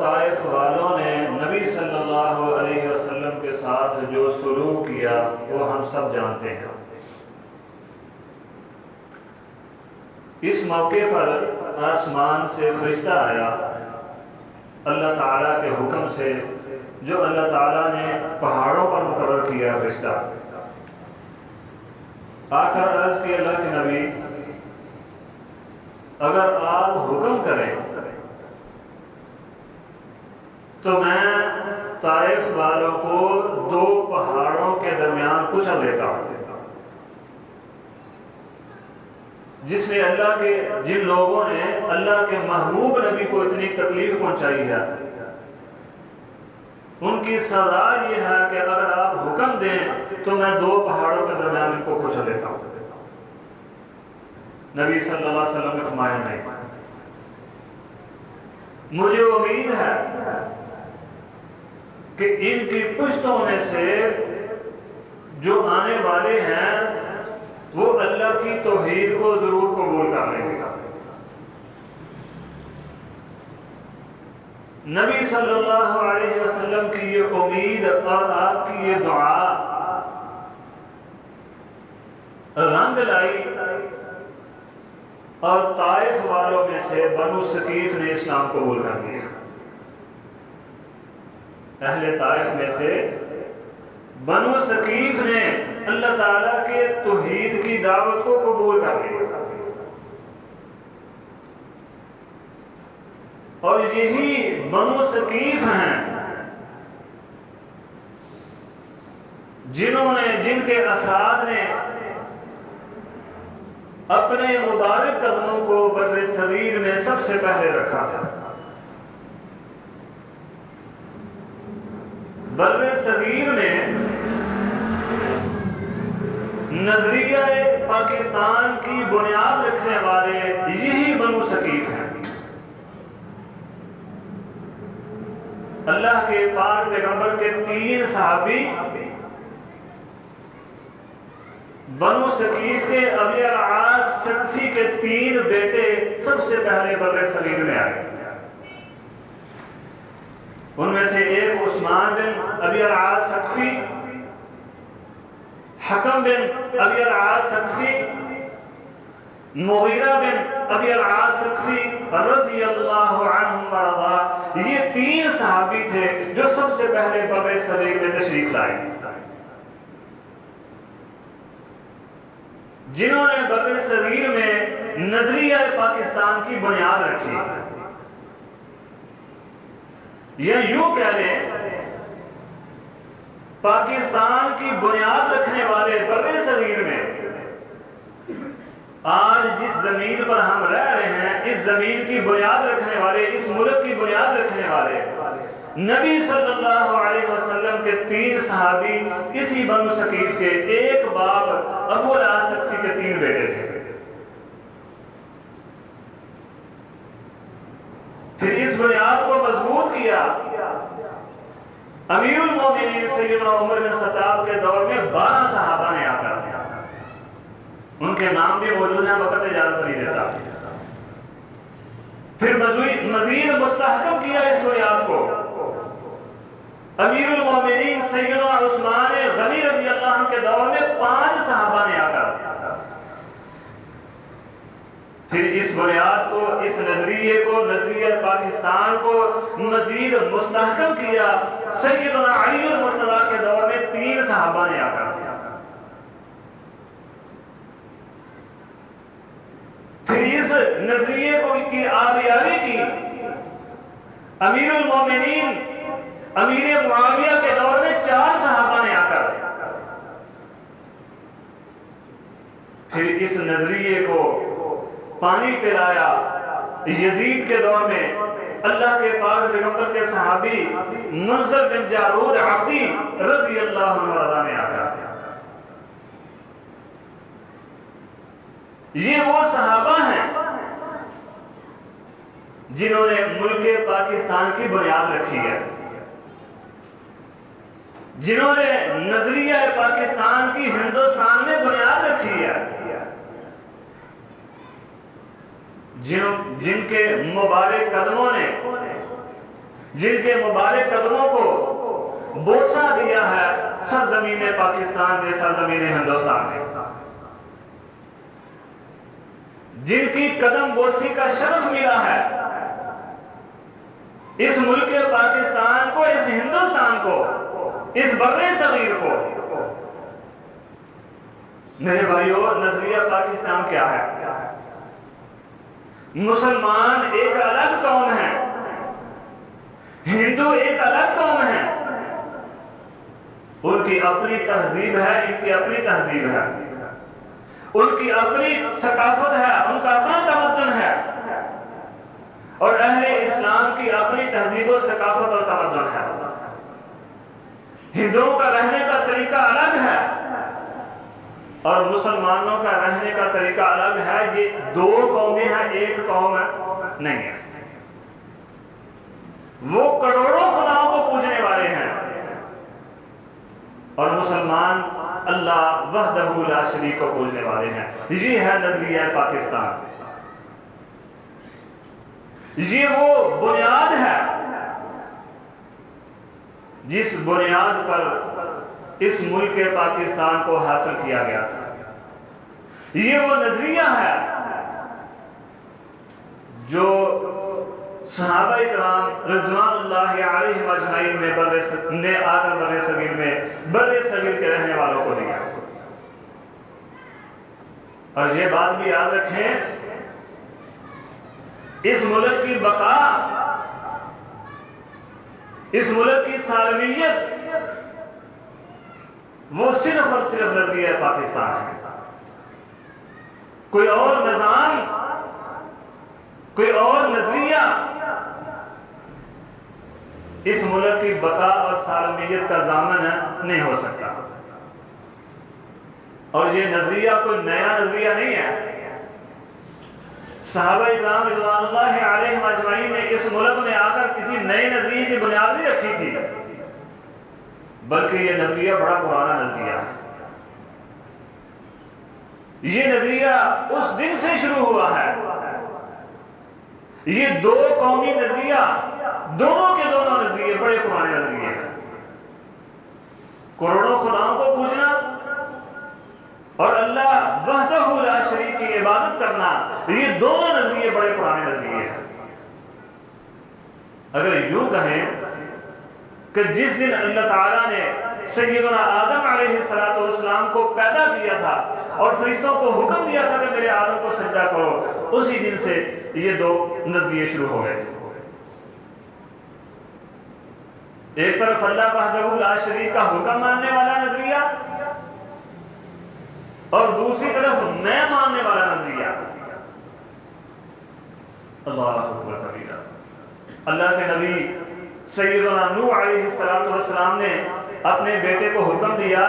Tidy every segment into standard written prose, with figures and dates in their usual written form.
طائف والوں نے نبی صلی اللہ علیہ وسلم کے ساتھ جو سلوک کیا وہ ہم سب جانتے ہیں۔ اس موقع پر آسمان سے فرشتہ آیا اللہ تعالیٰ کے حکم سے، جو اللہ تعالیٰ نے پہاڑوں پر مقرر کیا فرشتہ۔ آ کر عرض کی اللہ کے نبی، اگر آپ حکم کریں تو میں طائف والوں کو 2 پہاڑوں کے درمیان کچل دیتا ہوں۔ جن لوگوں نے اللہ کے محبوب نبی کو اتنی تکلیف پہنچائی ہے، ان کی سزا یہ ہے کہ اگر آپ حکم دیں تو میں 2 پہاڑوں کے درمیان ان کو کچل دیتا ہوں۔ نبی صلی اللہ علیہ وسلم نے فرمایا نہیں، مجھے امید ہے کہ ان کی پشتوں میں سے جو آنے والے ہیں وہ اللہ کی توحید کو ضرور قبول کر لیں گے۔ نبی صلی اللہ علیہ وسلم کی یہ امید اور آپ کی یہ دعا رنگ لائی، اور طائف والوں میں سے بنو ثقیف نے اسلام قبول کر لیا۔ اہل طائف میں سے بنو ثقیف نے اللہ تعالیٰ کے توحید کی دعوت کو قبول کر لیا، اور یہی بنو ثقیف ہیں جن کے افراد نے اپنے مبارک قدموں کو بر صغیر میں سب سے پہلے رکھا تھا۔ بر صغیر میں نظریہ پاکستان کی بنیاد رکھنے والے یہی بنو ثقیف ہیں۔ اللہ کے پاک پیغمبر کے 3 صحابی بنو ثقیف کے ابی العاص ثقفی کے 3 بیٹے سب سے پہلے بر صغیر میں آئے۔ ان میں سے ایک عثمان بن ابی العاص ثقفی، حکم بن ابی العاص ثقفی، مغیرہ بن ابی العاص ثقفی رضی اللہ عنہم ورضا، یہ 3 صحابی تھے جو سب سے پہلے بر صغیر میں تشریف لائے، جنہوں نے بر صغیر میں نظریہ پاکستان کی بنیاد رکھی۔ یہ یوں کہہ لیں، پاکستان کی بنیاد رکھنے والے بر صغیر میں آج جس زمین پر ہم رہ رہے ہیں، اس زمین کی بنیاد رکھنے والے، اس ملک کی بنیاد رکھنے والے نبی صلی اللہ علیہ وسلم کے 3 صحابی اسی بنو ثقیف کے، ایک باپ ابو العاص ثقفی کے 3 بیٹے تھے۔ پھر اس بنیاد کو مضبوط کیا امیر المومنین سیدنا عمر بن خطاب کے دور میں 12 صحابہ نے آ کر، ان کے نام بھی موجود ہیں، وقت اجازت نہیں دیتا۔ پھر مزید مستحکم کیا اس بنیاد کو امیر المومنین سیدنا عثمان غنی رضی اللہ عنہ کے دور میں 5 صحابہ نے آ کر پھر اس بنیاد کو، اس نظریے کو، نظریہ پاکستان کو مزید مستحکم کیا سیدنا علی المرتضیٰ کے دور میں 3 صحابہ نے آ کر۔ پھر اس نظریے کو کی آبیاری کی امیر المومنین امیر معاویہ کے دور میں 4 صحابہ نے آ کر پھر اس نظریے کو پانی پلایا یزید کے دور میں اللہ کے پاک پیغمبر کے صحابی منذر بن جارود عبدی رضی اللہ عنہ نے آ کر۔ یہ وہ صحابہ ہیں جنہوں نے ملک پاکستان کی بنیاد رکھی ہے، جنہوں نے نظریہ پاکستان کی ہندوستان میں بنیاد رکھی ہے، جن کے مبارک قدموں نے جن کے مبارک قدموں کو بوسہ دیا ہے سرزمین پاکستان نے، سرزمین ہندوستان نے، جن کی قدم بوسی کا شرف ملا ہے اس ملک پاکستان کو، اس ہندوستان کو، اس بر صغیر کو۔ میرے بھائیو، نظریہ پاکستان کیا ہے؟ مسلمان ایک الگ قوم ہے، ہندو ایک الگ قوم ہے، ان کی اپنی تہذیب ہے، ان کی اپنی تہذیب ہے، ان کی اپنی ثقافت ہے، ان کا اپنا تمدن ہے، اور اہل اسلام کی اپنی تہذیب و ثقافت اور تمدن ہے۔ ہندوؤں کا رہنے کا طریقہ الگ ہے اور مسلمانوں کا رہنے کا طریقہ الگ ہے۔ یہ دو قومیں ہیں، ایک قوم نہیں ہے۔ وہ کروڑوں خداؤں کو پوجنے والے ہیں اور مسلمان اللہ وحدہ لا شریک کو پوجنے والے ہیں۔ یہ ہے نظریہ پاکستان، یہ وہ بنیاد ہے جس بنیاد پر اس ملک پاکستان کو حاصل کیا گیا تھا۔ یہ وہ نظریہ ہے جو صحابہ اکرام رضوان اللہ علیہم اجمعین نے آکر بر صغیر میں بر صغیر کے رہنے والوں کو دیا۔ اور یہ بات بھی یاد رکھیں، اس ملک کی بقا، اس ملک کی سالمیت، وہ صرف اور صرف نظریہ پاکستان ہے۔ کوئی اور نظام، کوئی اور نظریہ اس ملک کی بقا اور سالمیت کا ضامن نہیں ہو سکتا۔ اور یہ نظریہ کوئی نیا نظریہ نہیں ہے۔ صحابہ اکرام رضوان اللہ علیہم اجمعین نے اس ملک میں آ کر کسی نئے نظریے کی بنیاد نہیں رکھی تھی، بلکہ یہ نظریہ بڑا پرانا نظریہ ہے۔ یہ نظریہ اس دن سے شروع ہوا ہے۔ یہ دو قومی نظریہ، دونوں کے دونوں نظریے بڑے پرانے نظریے ہیں۔ کروڑوں خداؤں کو پوجنا اور اللہ وحدہ لا شریک کی عبادت کرنا، یہ دونوں نظریے بڑے پرانے نظریے ہیں۔ اگر یوں کہیں کہ جس دن اللہ تعالیٰ نے سیدنا آدم علیہ السلام کو پیدا کیا تھا اور فرشتوں کو حکم دیا تھا کہ میرے آدم کو سجدہ کرو، اسی دن سے یہ دو نظریے شروع ہو گئے تھے۔ ایک طرف اللہ وحدہ لا شریک کا حکم ماننے والا نظریہ اور دوسری طرف میں ماننے والا نظریہ۔ اللہ اکبر کبیرہ۔ اللہ کے نبی سیدنا نوح علیہ السلام نے اپنے بیٹے کو حکم دیا،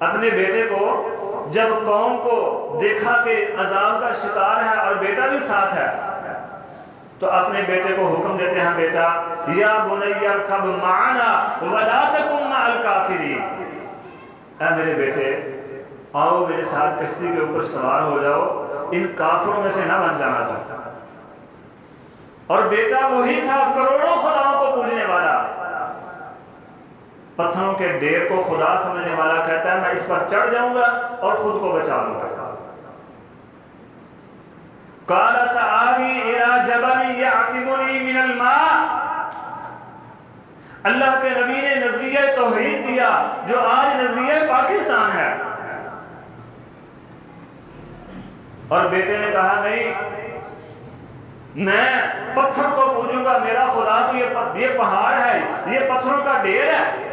اپنے بیٹے کو جب قوم کو دیکھا کہ عذاب کا شکار ہے اور بیٹا بھی ساتھ ہے، تو اپنے بیٹے کو حکم دیتے ہیں، بیٹا یا بنی ارکب معنا ولا تکن مع الکافرین، اے میرے بیٹے آؤ میرے ساتھ کشتی کے اوپر سوار ہو جاؤ، ان کافروں میں سے نہ بن جانا تھا۔ اور بیٹا وہی تھا کروڑوں خداؤں کو پوجنے والا، پتھروں کے ڈیر کو خدا سمجھنے والا، کہتا ہے میں اس پر چڑھ جاؤں گا اور خود کو بچا لوں گا۔ قال سآوی الی جبل یعصمنی من الماء۔ اللہ کے نبی نے نظریہ توحید دیا جو آج نظریہ پاکستان ہے، اور بیٹے نے کہا نہیں، میں پتھر کو پوجوں گا، میرا خدا تو یہ پہاڑ ہے، یہ پتھروں کا ڈھیر ہے۔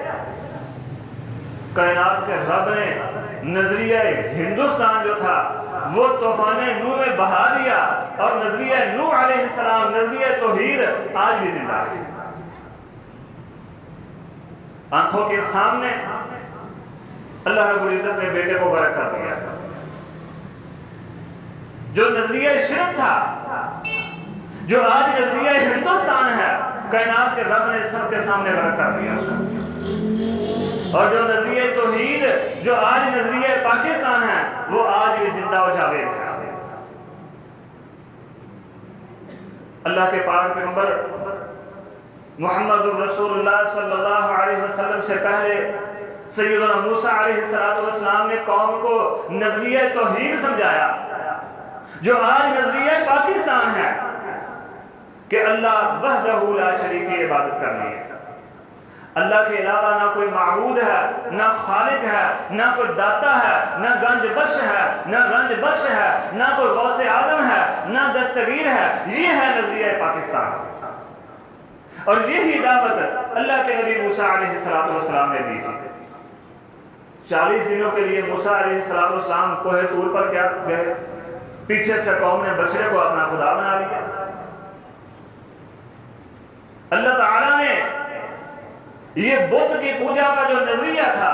کائنات کے رب نے نظریہ ہندوستان جو تھا وہ طوفان نوح میں بہا دیا، اور نظریہ نوح علیہ السلام، نظریہ توحید آج بھی زندہ ہے۔ آنکھوں کے سامنے اللہ رب العزت نے بیٹے کو غرق کر دیا۔ جو نظریہ شرک تھا، جو آج نظریہ ہندوستان ہے، کائنات کے رب نے سب کے سامنے غرق کر دیا۔ اور جو نظریہ توحید جو آج نظریہ پاکستان ہے، وہ آج بھی زندہ و جاوید ہے۔ اللہ کے پاک پیغمبر محمد الرسول اللہ صلی اللہ علیہ وسلم سے پہلے سیدنا موسیٰ علیہ السلام نے قوم کو نظریہ توحید سمجھایا، جو آج نظریہ پاکستان ہے کہ اللہ وحدہ لا شریک کی عبادت کرنی ہے، اللہ کے علاوہ نہ کوئی معبود ہے، نہ خالق ہے، نہ کوئی داتا ہے، نہ گنج بخش ہے، نہ رنج بخش ہے، نہ کوئی غوث اعظم ہے، نہ دستگیر ہے۔ یہ ہے نظریہ پاکستان، اور یہی دعوت اللہ کے نبی موسیٰ علیہ السلام نے دی تھی۔ 40 دنوں کے لیے موسیٰ علیہ السلام کوہ طور پر کیا گئے، پیچھے سے قوم نے بچڑے کو اپنا خدا بنا لیا۔ اللہ تعالیٰ نے یہ بت کی پوجا کا جو نظریہ تھا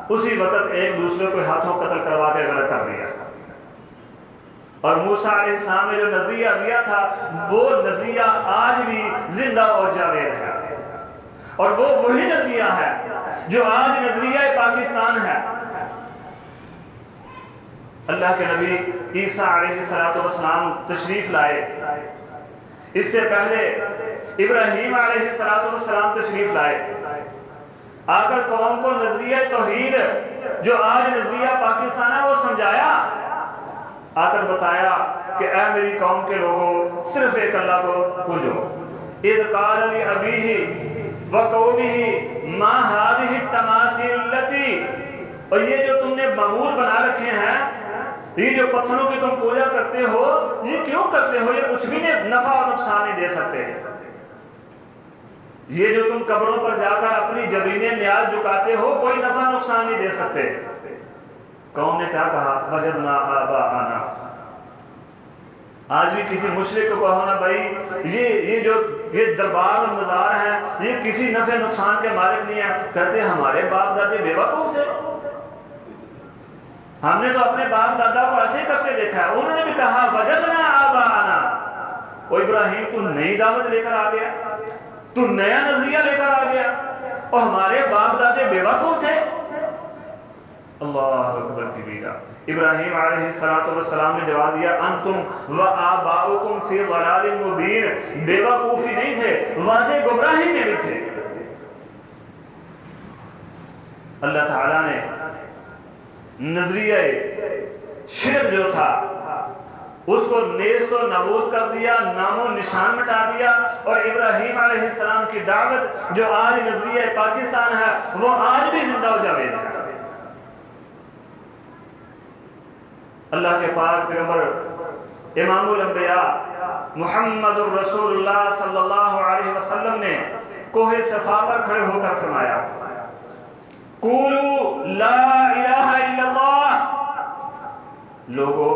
اسی وقت ایک دوسرے کو ہاتھوں قتل کروا کے غلط کر دیا، اور موسیٰ علیہ السلام نے جو نظریہ دیا تھا وہ نظریہ آج بھی زندہ اور جاوید ہے، اور وہ وہی نظریہ ہے جو آج نظریہ پاکستان ہے۔ اللہ کے نبی عیسیٰ علیہ السلام تشریف لائے، اس سے پہلے ابراہیم علیہ السلام تشریف لائے، آ کر قوم کو نظریہ توحید جو آج نظریہ پاکستان ہے وہ سمجھایا، آ کر بتایا کہ اے میری قوم کے لوگوں صرف ایک اللہ کو پوجو۔ اذ قال لأبیہ وقومہ ما هذه التماثیل التي، اور یہ جو تم نے معبود بنا رکھے ہیں، یہ جو پتھروں کی تم پوجا کرتے ہو، یہ کیوں کرتے ہو؟ یہ کچھ بھی نفع اور نقصان نہیں دے سکتے۔ یہ جو تم قبروں پر جا کر اپنی جبینے نیاز جھکاتے ہو، کوئی نفع نقصان نہیں دے سکتے۔ قوم نے کیا کہا؟ وجدنا آباءنا۔ آج بھی کسی مشرک کو کہو نا بھائی یہ دربار اور مزار ہیں، یہ کسی نفع نقصان کے مالک نہیں ہیں، کہتے ہمارے باپ دادے بے وقوف تھے، ہم نے تو اپنے باپ دادا کو ایسے کرتے دیکھا ہے۔ انہوں نے بھی کہا وجدنا آباءنا۔ او ابراہیم تو نئی دعوت لے کر آ گیا، تو نیا نظریہ لے کر آ گیا، اور ہمارے باپ دادے بے وقوف تھے۔ اللہ اکبر کبیرہ۔ ابراہیم علیہ السلام نے جواب دیا انتم و آباؤکم فی ضلال مبین، بے وقوفی نہیں تھے، واضح گمراہی میں بھی تھے۔ اللہ تعالیٰ نے نظریہ شرک جو تھا اس کو نیست و نابود کر دیا، نام و نشان مٹا دیا، اور ابراہیم علیہ السلام کی دعوت جو آج نظریہ پاکستان ہے وہ آج بھی زندہ و جاوید ہے۔ اللہ کے پاک پیغمبر امام الانبیاء محمد الرسول اللہ صلی اللہ علیہ وسلم نے کوہ صفا پر کھڑے ہو کر فرمایا قولوا لا الہ الا اللہ، لوگو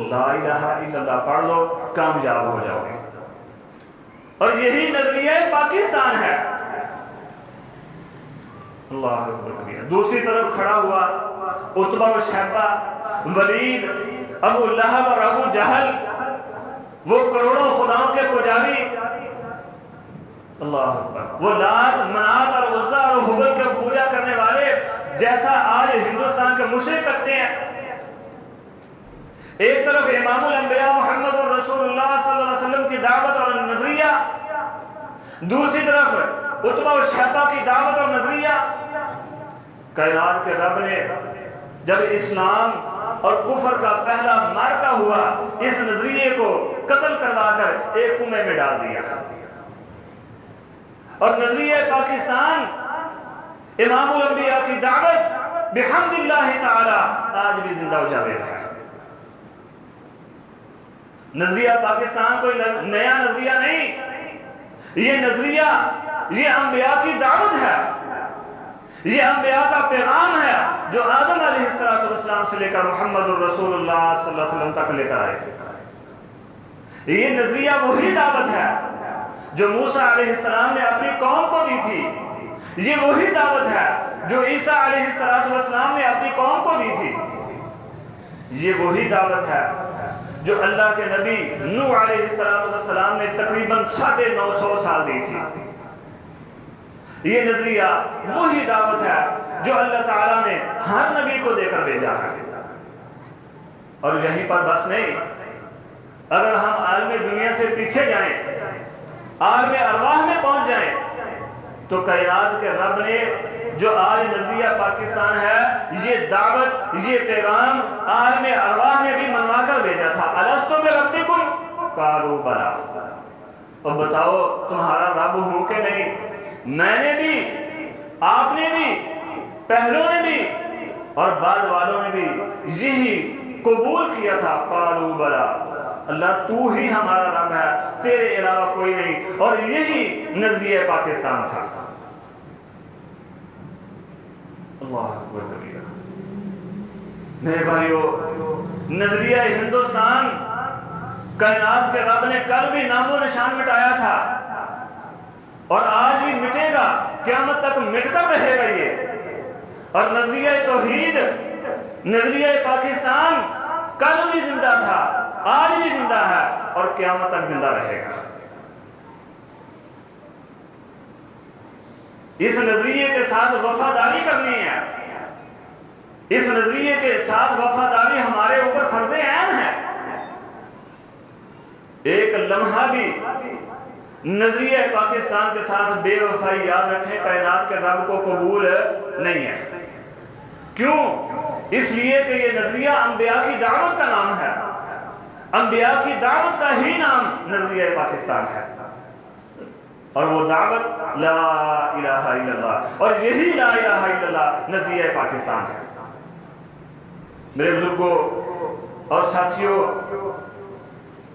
لا الہ الا اللہ پڑھ لو، کامیاب ہو جاؤ گے۔ اور یہی نظریہ پاکستان ہے۔ اللہ اکبر۔ دوسری طرف کھڑا ہوا عتبہ و شیبہ، ولید، ابو لہب اور ابو جہل، وہ کروڑوں خداؤں کے پجاری، اللہ اکبر، وہ لات منات اور عزا اور حبل کے پوجا کرنے والے جیسا آج ہندوستان کے مشرک کرتے ہیں۔ ایک طرف امام الانبیاء محمد الرسول اللہ صلی اللہ علیہ وسلم کی دعوت اور نظریہ، دوسری طرف عتبہ و شیبہ کی دعوت اور نظریہ۔ کائنات کے رب نے جب اسلام اور کفر کا پہلا معرکہ ہوا، اس نظریے کو قتل کروا کر ایک کنویں میں ڈال دیا، اور نظریہ پاکستان امام الانبیاء کی دعوت بحمد اللہ تعالی آج بھی زندہ و جاوید ہے۔ نظریہ پاکستان کوئی نیا نظریہ نہیں، یہ نظریہ یہ انبیاء کی دعوت ہے، یہ انبیاء کا پیغام ہے جو آدم علیہ السلام سے لے کر محمد الرسول اللہ صلی اللہ علیہ وسلم تک لے کر آئے تھے۔ یہ نظریہ وہی دعوت ہے جو موسیٰ علیہ السلام نے اپنی قوم کو دی تھی، یہ وہی دعوت ہے جو عیسیٰ علیہ السلام نے اپنی قوم کو دی تھی، یہ وہی دعوت ہے جو اللہ کے نبی نوح علیہ السلام نے تقریباً 950 سال دی تھی۔ یہ نظریہ وہی دعوت ہے جو اللہ تعالیٰ نے ہر نبی کو دے کر بھیجا ہے۔ اور یہیں پر بس نہیں، اگر ہم عالم دنیا سے پیچھے جائیں، عالم ارواح میں پہنچ جائیں، تو کائنات کے رب نے جو آج نظریہ پاکستان ہے، یہ دعوت، یہ پیغام عالم ارواح نے بھی منوا کر بھیجا تھا۔ الستو بربکم قالوا بلی، اور بتاؤ تمہارا رب ہوں کہ نہیں؟ میں نے بھی، آپ نے بھی، پہلوں نے بھی اور بعد والوں نے بھی یہی قبول کیا تھا، قالوا بلی، اللہ تو ہی ہمارا رب ہے، تیرے علاوہ کوئی نہیں، اور یہی نظریہ پاکستان تھا۔ اللہ اکبر کبیرہ۔ میرے بھائیو، نظریہ ہندوستان کائنات کے رب نے کل بھی نام و نشان مٹایا تھا اور آج بھی مٹے گا، قیامت تک مٹ کر رہے گا یہ۔ اور نظریہ توحید، نظریہ پاکستان کل بھی زندہ تھا، آج بھی زندہ ہے اور قیامت تک زندہ رہے گا۔ اس نظریے کے ساتھ وفاداری کرنی ہے، اس نظریے کے ساتھ وفاداری ہمارے اوپر فرض عین ہے۔ ایک لمحہ بھی نظریہ پاکستان کے ساتھ بے وفائی یاد رکھیں، کائنات کے رب کو قبول نہیں ہے۔ کیوں؟ اس لیے کہ یہ نظریہ انبیاء کی دعوت کا نام ہے، انبیاء کی دعوت کا ہی نام نظریہ پاکستان ہے، اور وہ دعوت لا الہ الا اللہ، اور یہی لا الہ الا اللہ نظریہ پاکستان ہے۔ میرے بزرگوں اور ساتھیوں،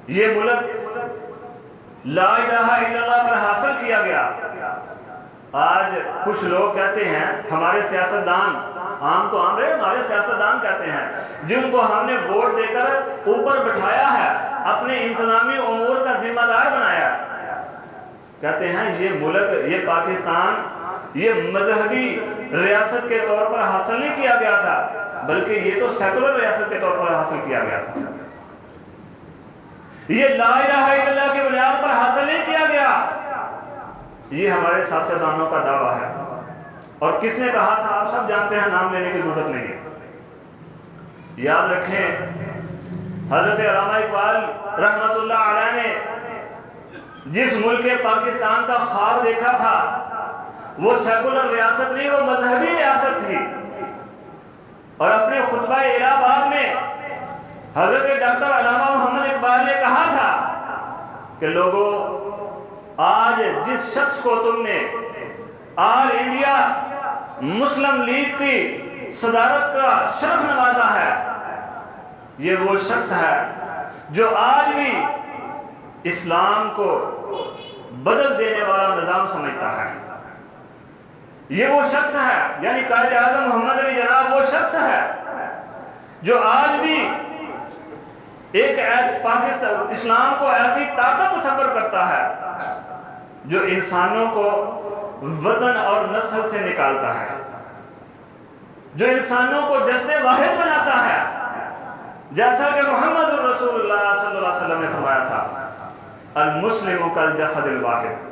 یہ ملک لا الہ الا اللہ پر حاصل کیا گیا۔ آج کچھ لوگ کہتے ہیں، ہمارے سیاستدان، عام تو عام رہے، ہمارے سیاستدان کہتے ہیں جن کو ہم نے ووٹ دے کر اوپر بٹھایا ہے، اپنے انتظامی امور کا ذمہ دار بنایا، کہتے ہیں یہ ملک، یہ پاکستان، یہ مذہبی ریاست کے طور پر حاصل نہیں کیا گیا تھا، بلکہ یہ تو سیکولر ریاست کے طور پر حاصل کیا گیا تھا۔ یہ لا الہ الا اللہ کی بنیاد پر حاصل نہیں کیا گیا، یہ ہمارے سیاستدانوں کا دعویٰ ہے۔ اور کس نے کہا تھا آپ سب جانتے ہیں، نام لینے کی ضرورت نہیں ہے۔ یاد رکھیں، حضرت علامہ اقبال رحمت اللہ علیہ نے جس ملک پاکستان کا خواب دیکھا تھا، وہ سیکولر ریاست نہیں، وہ مذہبی ریاست تھی۔ اور اپنے خطبہ الہ آباد میں حضرت ڈاکٹر علامہ محمد اقبال نے کہا تھا کہ لوگوں، آج جس شخص کو تم نے آل انڈیا مسلم لیگ کی صدارت کا شرف نوازا ہے، یہ وہ شخص ہے جو آج بھی اسلام کو بدل دینے والا نظام سمجھتا ہے۔ یہ وہ شخص ہے، یعنی قائد اعظم محمد علی جناح وہ شخص ہے جو آج بھی ایک پاکستان اسلام کو ایسی طاقت تصور کرتا ہے جو انسانوں کو وطن اور نسل سے نکالتا ہے، جو انسانوں کو جسد واحد بناتا ہے، جیسا کہ محمد رسول اللہ صلی اللہ علیہ وسلم نے فرمایا تھا، المسلم کالجسد الواحد۔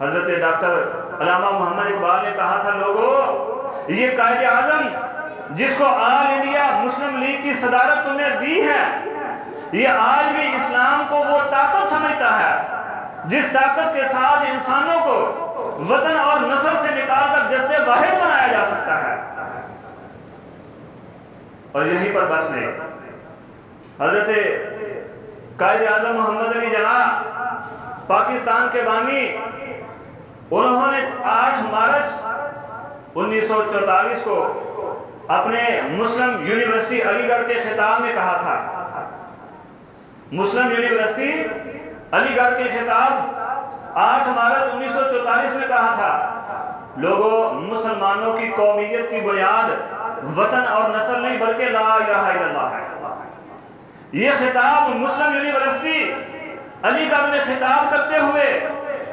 حضرت ڈاکٹر علامہ محمد اقبال نے کہا تھا، لوگوں، یہ قائد اعظم جس کو آل انڈیا مسلم لیگ کی صدارت تم نے دی ہے، یہ آج بھی اسلام کو وہ طاقت سمجھتا ہے جس طاقت کے ساتھ انسانوں کو وطن اور نسل سے نکال کر جسد واحد بنایا جا سکتا ہے۔ اور یہیں پر بس نہیں، حضرت قائد اعظم محمد علی جناح پاکستان کے بانی، انہوں نے 8 مارچ 1944 کو اپنے مسلم یونیورسٹی علی گڑھ کے خطاب میں کہا تھا، مسلم یونیورسٹی علی گڑھ کے خطاب 8 مارچ 1944 میں کہا تھا، لوگوں، مسلمانوں کی قومیت کی بنیاد وطن اور نسل نہیں بلکہ لا الہ الا اللہ ہے۔ یہ خطاب مسلم یونیورسٹی علی گڑھ میں خطاب کرتے ہوئے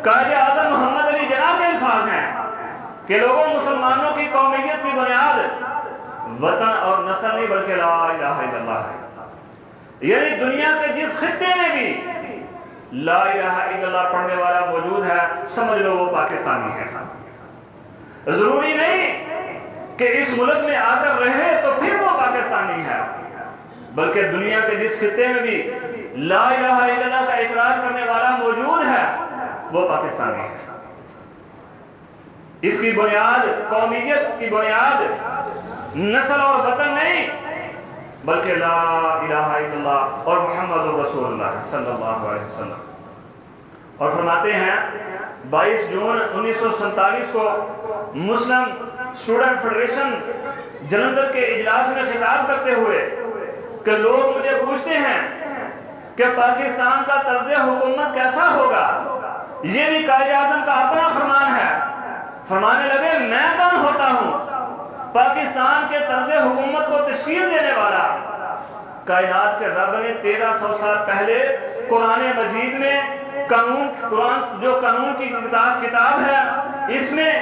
قائد اعظم محمد علی جناح کے الفاظ ہیں کہ لوگوں، مسلمانوں کی قومیت کی بنیاد وطن اور نسل نہیں بلکہ لا الہ الا اللہ ہے۔ یعنی دنیا کے جس خطے میں بھی لا الہ الا اللہ پڑھنے والا موجود ہے، سمجھ لو وہ پاکستانی ہے۔ ضروری نہیں کہ اس ملک میں آ کر رہے تو پھر وہ پاکستانی ہے، بلکہ دنیا کے جس خطے میں بھی لا الہ الا اللہ کا اقرار کرنے والا موجود ہے، وہ پاکستانی ہے۔ اس کی بنیاد قومیت کی بنیاد نسل اور وطن نہیں بلکہ لا الہ الا اللہ اور محمد رسول اللہ صلی اللہ علیہ وسلم. اور فرماتے ہیں 22 جون 1947 کو مسلم اسٹوڈنٹ فیڈریشن جلندھر کے اجلاس میں خطاب کرتے ہوئے کہ لوگ مجھے پوچھتے ہیں کہ پاکستان کا طرز حکومت کیسا ہوگا، یہ بھی قائد اعظم کا اپنا فرمان ہے. فرمانے لگے میں کون ہوتا ہوں پاکستان کے طرز حکومت کو تشکیل دینے والا؟ کائنات کے رب نے 1300 سال پہلے قرآن مجید میں قانون کی کتاب ہے، اس میں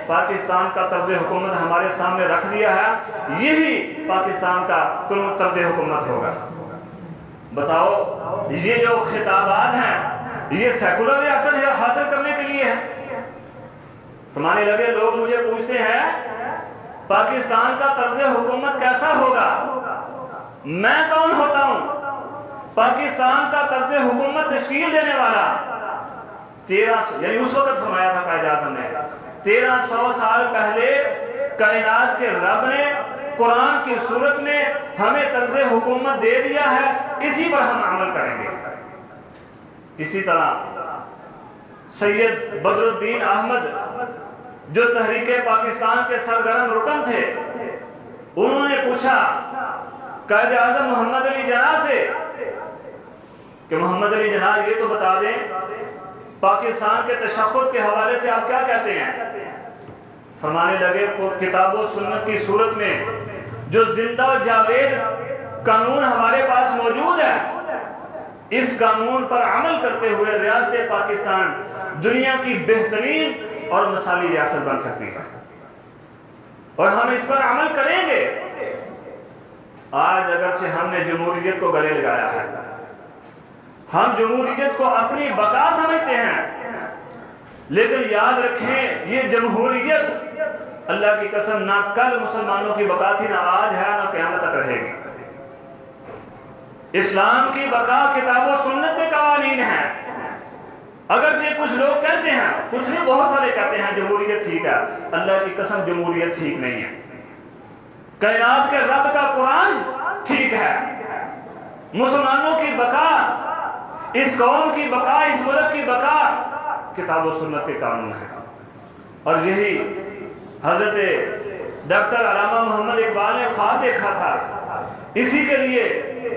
پاکستان کا طرز حکومت ہمارے سامنے رکھ دیا ہے. یہی پاکستان کا طرز حکومت ہوگا. بتاؤ یہ جو خطابات ہیں یہ سیکولر ریاست حاصل کرنے کے لیے ہے؟ فرمانے لگے لوگ مجھے پوچھتے ہیں پاکستان کا طرز حکومت کیسا ہوگا، میں کون ہوتا ہوں پاکستان کا طرز حکومت تشکیل دینے والا؟ 1300 یعنی اس وقت فرمایا تھا قائد اعظم نے 1300 سال پہلے کائنات کے رب نے قرآن کی صورت میں ہمیں طرز حکومت دے دیا ہے، اسی پر ہم عمل کریں گے. اسی طرح سید بدر الدین احمد جو تحریک پاکستان کے سرگرم رکن تھے، انہوں نے پوچھا قائد اعظم محمد علی جناح سے کہ محمد علی جناح یہ تو بتا دیں پاکستان کے تشخص کے حوالے سے آپ کیا کہتے ہیں؟ فرمانے لگے کتاب و سنت کی صورت میں جو زندہ و جاوید قانون ہمارے پاس موجود ہے، اس قانون پر عمل کرتے ہوئے ریاست پاکستان دنیا کی بہترین اور مثالی ریاست بن سکتی ہے اور ہم اس پر عمل کریں گے. آج اگرچہ ہم نے جمہوریت کو گلے لگایا ہے، ہم جمہوریت کو اپنی بقا سمجھتے ہیں، لیکن یاد رکھیں یہ جمہوریت اللہ کی قسم نہ کل مسلمانوں کی بقا تھی، نہ آج ہے، نہ قیامت تک رہے گی. اسلام کی بقا کتاب و سنت کے قوانین ہیں. اگرچہ کچھ لوگ کہتے ہیں، کچھ نہیں بہت سارے کہتے ہیں جمہوریت ٹھیک ہے، اللہ کی قسم جمہوریت ٹھیک نہیں ہے. کائنات کے رب کا قرآن ٹھیک ہے. مسلمانوں کی بقا، اس قوم کی بقا، اس ملک کی بقا کتاب و سنت کے قانون ہے. اور یہی حضرت ڈاکٹر علامہ محمد اقبال نے خواب دیکھا تھا. اسی کے لیے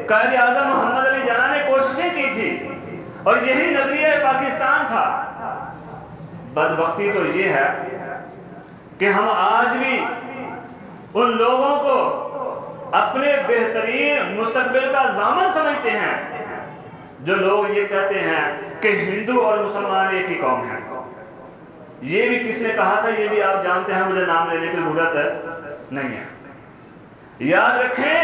قائد اعظم محمد علی جناح نے کوششیں کی تھی اور یہی نظریہ پاکستان تھا. بدبختی تو یہ ہے کہ ہم آج بھی ان لوگوں کو اپنے بہترین مستقبل کا ضامن سمجھتے ہیں جو لوگ یہ کہتے ہیں کہ ہندو اور مسلمان ایک ہی قوم ہے. یہ بھی کس نے کہا تھا یہ بھی آپ جانتے ہیں، مجھے نام لینے کی ضرورت نہیں ہے. یاد رکھیں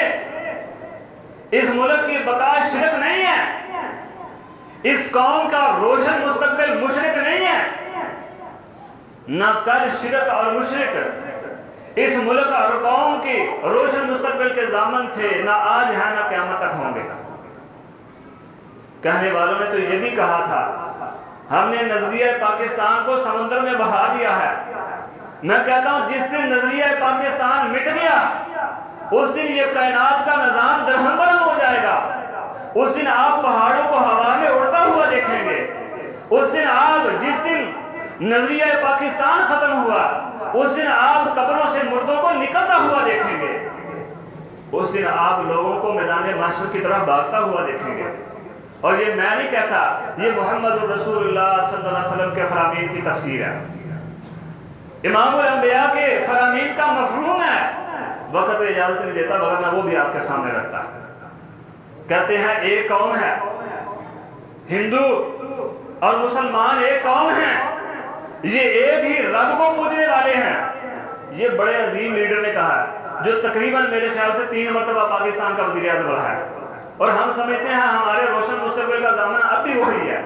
اس ملک کی بقا شرک نہیں ہے، اس قوم کا روشن مستقبل مشرک نہیں ہے. نہ کل شرک اور مشرک اس ملک اور قوم کی روشن مستقبل کے ضامن تھے، نہ آج ہے نہ قیامت تک ہوں گے. کہنے والوں نے تو یہ بھی کہا تھا ہم نے نظریہ پاکستان کو سمندر میں بہا دیا ہے. میں کہتا ہوں جس دن نظریہ پاکستان مٹ گیا اس دن یہ کائنات کا نظام درہم برہم ہو جائے گا. اس دن آپ پہاڑوں کو ہوا میں اڑتا ہوا دیکھیں گے. اس دن آپ جس دن نظریہ پاکستان ختم ہوا اس دن آپ قبروں سے مردوں کو نکلتا ہوا دیکھیں گے. اس دن آپ لوگوں کو میدان محشر کی طرح بھاگتا ہوا دیکھیں گے. اور یہ میں نہیں کہتا، یہ محمد رسول اللہ صلی اللہ علیہ وسلم کے فرامین کی تفسیر ہے، امام الانبیاء کے فرامین کا مفہوم ہے. وقت اجازت نہیں دیتا ورنہ وہ بھی آپ کے سامنے رکھتا ہے. کہتے ہیں ایک قوم ہے، ہندو اور مسلمان ایک قوم ہیں، یہ ایک ہی رب کو پوجنے والے ہیں. یہ بڑے عظیم لیڈر نے کہا ہے جو تقریباً میرے خیال سے 3 مرتبہ پاکستان کا وزیر اعظم رہا ہے. اور ہم سمجھتے ہیں ہمارے روشن مستقبل کا ضامن اب بھی وہی ہے.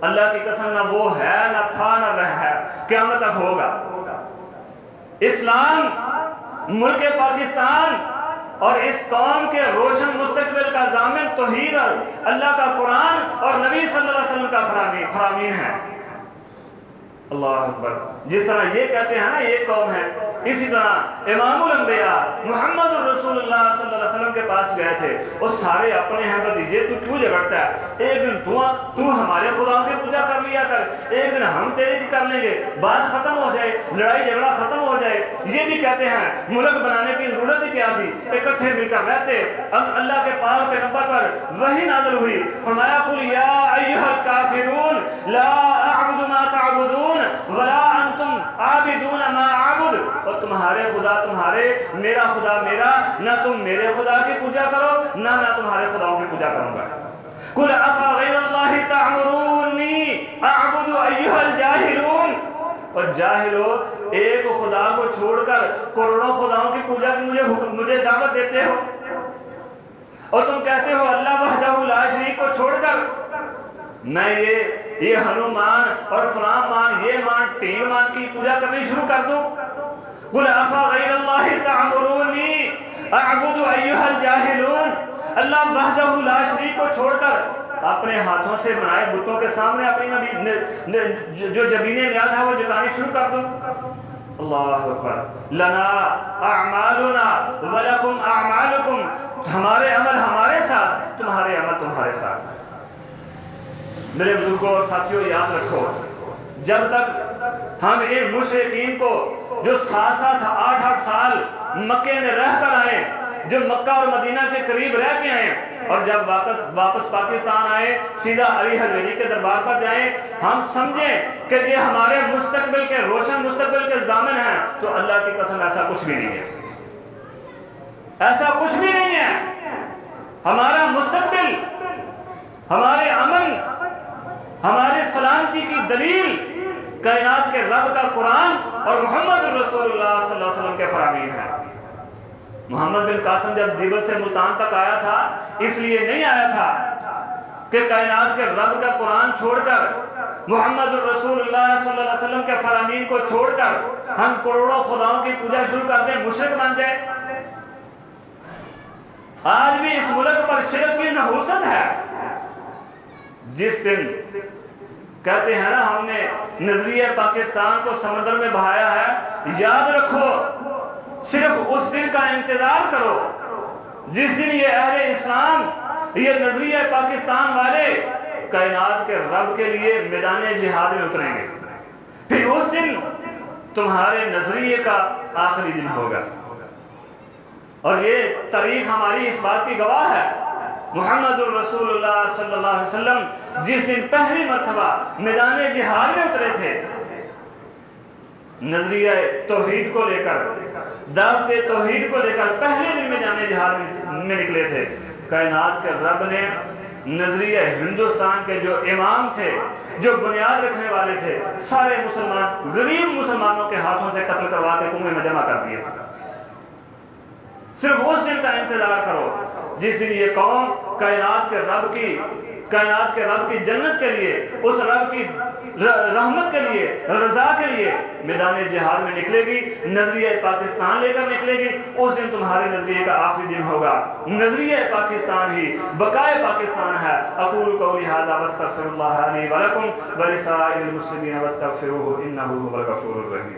اللہ کی قسم نہ وہ ہے، نہ تھا، نہ رہ ہے، قیامت تک ہوگا. اسلام، ملک پاکستان اور اس قوم کے روشن مستقبل کا ضامن توحید اللہ کا قرآن اور نبی صلی اللہ علیہ وسلم کا فرامین ہے. اللہ اکبر. جس طرح یہ کہتے ہیں نا یہ قوم ہے، اسی طرح امام الانبیاء محمد الرسول اللہ صلی اللہ علیہ وسلم کے پاس گئے تھے. وہ سارے اپنے ہیں بھتیجے تو کیوں جھگڑتا ہے؟ ایک دن تو ہمارے خداؤں کی پوجا کر لیا کر، ایک دن ہم تیرے کی کر لیں گے، بات ختم ہو جائے، لڑائی جھگڑا ختم ہو جائے. یہ بھی کہتے ہیں ملک بنانے کی ضرورت ہی کیا تھی، اکٹھے مل کر رہتے. اب اللہ کے پاک پیغمبر پر وحی نازل ہوئی، فرمایا قل یا ایھا الکافرون لا اعبد ما تعبدون ولا انتم عابدون ما اعبد. اور تمہارے خدا تمہارے، میرا خدا میرا، نہ تم میرے خدا کی پوجا کرو نہ میں تمہارے خداؤں کی پوجا کروں گا. قل افغیر اللہ تعمرونی اعبد ایھا الجاہلون. اور جاہلو، ایک خدا کو چھوڑ کر کروڑوں خداؤں کی پوجا کی مجھے دعوت دیتے ہو، اور تم کہتے ہو اللہ وحدہ لا شریک کو چھوڑ کر میں یہ ہنومان اور فلان مان، یہ مان، ٹینگ مان کی پوجا کرنی شروع کر دوں. قل افغیر اللہ تعمرونی اعبد ایھا الجاہلون. اللہ وحدہ لا شریک کو چھوڑ کر اپنے ہاتھوں سے بنائے بتوں کے سامنے اپنی جو جبین نیاز ہے وہ جتانی شروع کر دوں. اللہ اکبر. لنا اعمالنا ولکم اعمالکم. ہمارے عمل ہمارے ساتھ، تمہارے عمل تمہارے ساتھ. میرے بزرگوں اور ساتھیوں یاد رکھو، جب تک ہم ان مشرکین کو جو 7-8 سال مکے میں رہ کر آئے، جو مکہ اور مدینہ کے قریب رہ کے آئے، اور جب واپس پاکستان آئے سیدھا علی حجویری کے دربار پر جائیں، ہم سمجھیں کہ یہ ہمارے مستقبل کے روشن مستقبل کے ضامن ہیں، تو اللہ کی قسم ایسا کچھ بھی نہیں ہے. ایسا کچھ بھی نہیں ہے. ہمارا مستقبل، ہمارے امن، ہماری سلامتی کی دلیل کائنات کے رب کا قرآن اور محمد رسول اللہ صلی اللہ علیہ وسلم کے فرامین ہیں. محمد بن قاسم جب دیبل سے ملتان تک آیا تھا، اس لیے نہیں آیا تھا کہ کائنات کے رب کا قرآن چھوڑ کر، محمد رسول اللہ صلی اللہ علیہ وسلم کے فرامین کو چھوڑ کر ہم کروڑوں خداؤں کی پوجا شروع کر دیں، مشرک بن جائیں. آج بھی اس ملک پر شرک کی نحوست ہے. جس دن کہتے ہیں نا ہم نے نظریہ پاکستان کو سمندر میں بہایا ہے، یاد رکھو صرف اس دن کا انتظار کرو جس دن یہ اہل اسلام، یہ نظریہ پاکستان والے کائنات کے رب کے لیے میدان جہاد میں اتریں گے. پھر اس دن تمہارے نظریے کا آخری دن ہوگا. اور یہ تاریخ ہماری اس بات کی گواہ ہے. محمد الرسول اللہ صلی اللہ علیہ وسلم جس دن پہلی مرتبہ میدان جہاد میں اترے تھے، نظریہ توحید کو لے کر، دعوت توحید کو لے کر پہلے دن میدان جہاد میں نکلے تھے، کائنات کے رب نے نظریہ ہندوستان کے جو امام تھے، جو بنیاد رکھنے والے تھے، سارے مسلمان غریب مسلمانوں کے ہاتھوں سے قتل کروا کے کنویں میں جمع کر دیے تھے. صرف اس دن کا انتظار کرو جس دن یہ قوم کائنات کے رب کی جنت کے لیے، اس رب کی رحمت کے لیے، رضا کے لیے میدان جہاد میں نکلے گی، نظریہ پاکستان لے کر نکلے گی. اس دن تمہارے نظریے کا آخری دن ہوگا. نظریہ پاکستان ہی بقائے پاکستان ہے. اقول قولی ھذا واستغفر اللہ لی ولکم ولسائر المسلمین واستغفروہ انہ ھو الغفور الرحیم.